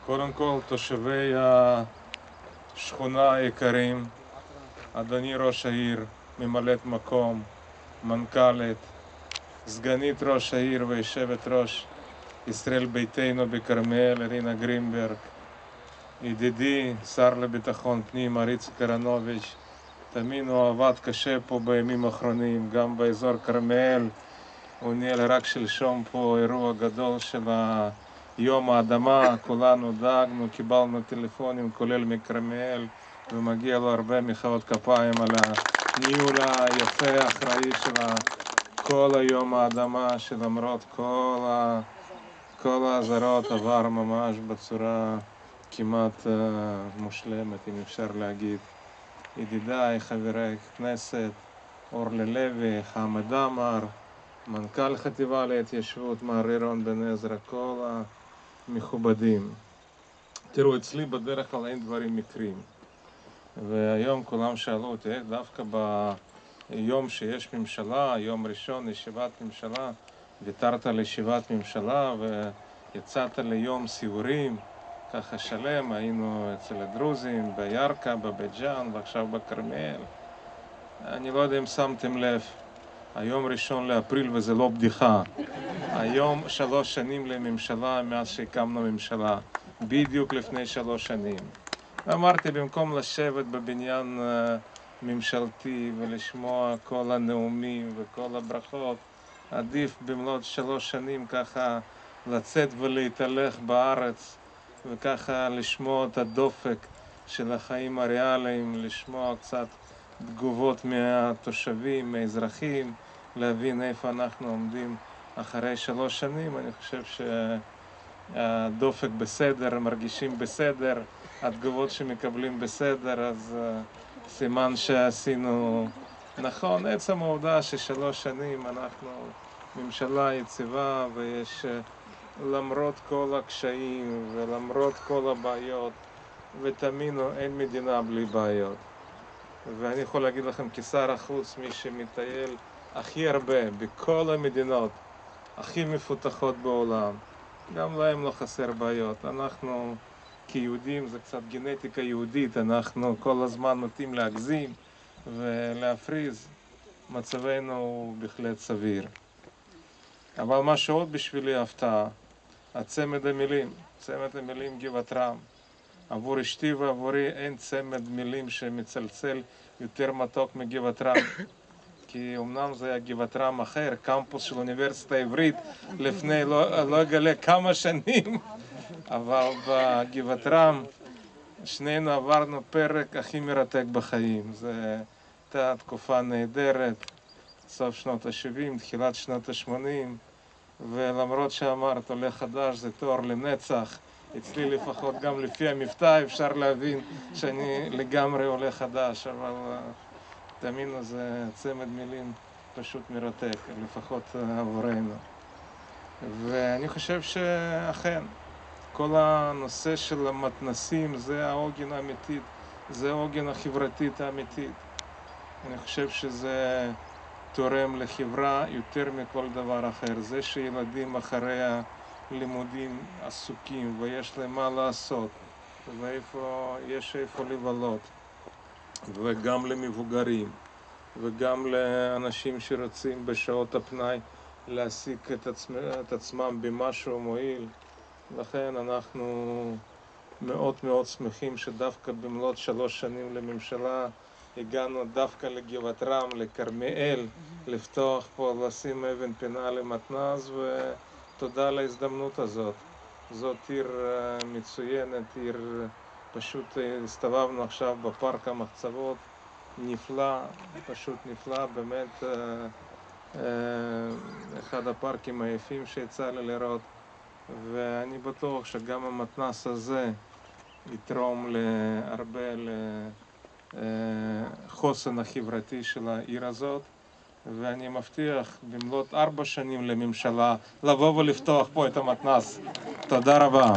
קודם כל, תושבי השכונה היקרים, אדוני ראש העיר, ממלאת מקום, מנכ"לית, סגנית ראש העיר ויושבת ראש ישראל ביתנו בכרמיאל, רינה גרינברג, ידידי, שר לביטחון פנים, אריק קרנוביץ', תמיד הוא עבד קשה פה בימים האחרונים, גם באזור כרמיאל. הוא ניהל רק שלשום פה אירוע גדול של יום האדמה, כולנו דאגנו, קיבלנו טלפונים כולל מכרמיאל, ומגיע לו הרבה מחיאות כפיים על הניהול היפה, האחראי של כל היום האדמה, שלמרות כל האזהרות עבר ממש בצורה כמעט מושלמת, אם אפשר להגיד. ידידיי, חברי כנסת, אורלי לוי, חמד עמאר, מנכ"ל חטיבה להתיישבות, מר אירון בן עזרא, כל המכובדים. תראו, אצלי בדרך כלל אין דברים מקרים. והיום כולם שאלו אותי, איך דווקא ביום שיש ממשלה, יום ראשון, ישיבת ממשלה, ויתרת על ישיבת ממשלה ויצאת ליום סיורים, ככה שלם, היינו אצל הדרוזים, בירכא, בבית ג'אן, ועכשיו בכרמיאל. אני לא יודע אם שמתם לב, היום ראשון לאפריל וזה לא בדיחה. היום 3 שנים לממשלה מאז שהקמנו ממשלה, בדיוק לפני 3 שנים. ואמרתי, במקום לשבת בבניין ממשלתי ולשמוע כל הנאומים וכל הברכות, עדיף במלאת 3 שנים ככה לצאת ולהתהלך בארץ, וככה לשמוע את הדופק של החיים הריאליים, לשמוע קצת תגובות מהתושבים, מהאזרחים, להבין איפה אנחנו עומדים אחרי 3 שנים. אני חושב שהדופק בסדר, מרגישים בסדר, התגובות שמקבלים בסדר, אז סימן שעשינו נכון. עצם העובדה ש3 שנים אנחנו ממשלה יציבה, ויש למרות כל הקשיים ולמרות כל הבעיות, ותאמינו, אין מדינה בלי בעיות. ואני יכול להגיד לכם כשר החוץ, מי שמטייל הכי הרבה בכל המדינות הכי מפותחות בעולם, גם להם לא חסר בעיות. אנחנו כיהודים, זה קצת גנטיקה יהודית, אנחנו כל הזמן נוטים להגזים ולהפריז, מצבנו הוא בהחלט סביר. אבל מה שעוד בשבילי הפתעה, צמד המילים גבעת רם. עבור אשתי ועבורי אין צמד מילים שמצלצל יותר מתוק מגבעת רם. כי אמנם זה היה גבעת רם אחר, קמפוס של אוניברסיטה העברית לפני לא אגלה כמה שנים, אבל בגבעת רם שנינו עברנו פרק הכי מרתק בחיים. זו הייתה תקופה נהדרת, סוף שנות ה-70, תחילת שנות ה-80, ולמרות שאמרת עולה חדש זה תואר לנצח, אצלי לפחות גם לפי המבטא אפשר להבין שאני לגמרי עולה חדש, אבל תאמינו, זה צמד מילים פשוט מרתק, לפחות עבורנו. ואני חושב שאכן כל הנושא של המתנסים זה העוגן האמיתית, זה העוגן החברתית האמיתית. אני חושב שזה תורם לחברה יותר מכל דבר אחר. זה שילדים אחרי הלימודים עסוקים ויש להם מה לעשות ויש איפה לבלות, וגם למבוגרים וגם לאנשים שרוצים בשעות הפנאי להעסיק את עצמם במשהו מועיל. לכן אנחנו מאוד מאוד שמחים שדווקא במלאת 3 שנים לממשלה הגענו דווקא לגבעת רם, לכרמיאל, לפתוח פה, לשים אבן פינה למתנ"ס, ותודה על ההזדמנות הזאת. זאת עיר מצוינת, עיר פשוט הסתובבנו עכשיו בפארק המחצבות, נפלא, פשוט נפלא, באמת אחד הפארקים היפים שיצא לי לראות, ואני בטוח שגם המתנ"ס הזה יתרום להרבה לחוסן החברתי של העיר הזאת, ואני מבטיח במלאת 4 שנים לממשלה לבוא ולפתוח פה את המתנ"ס. תודה רבה.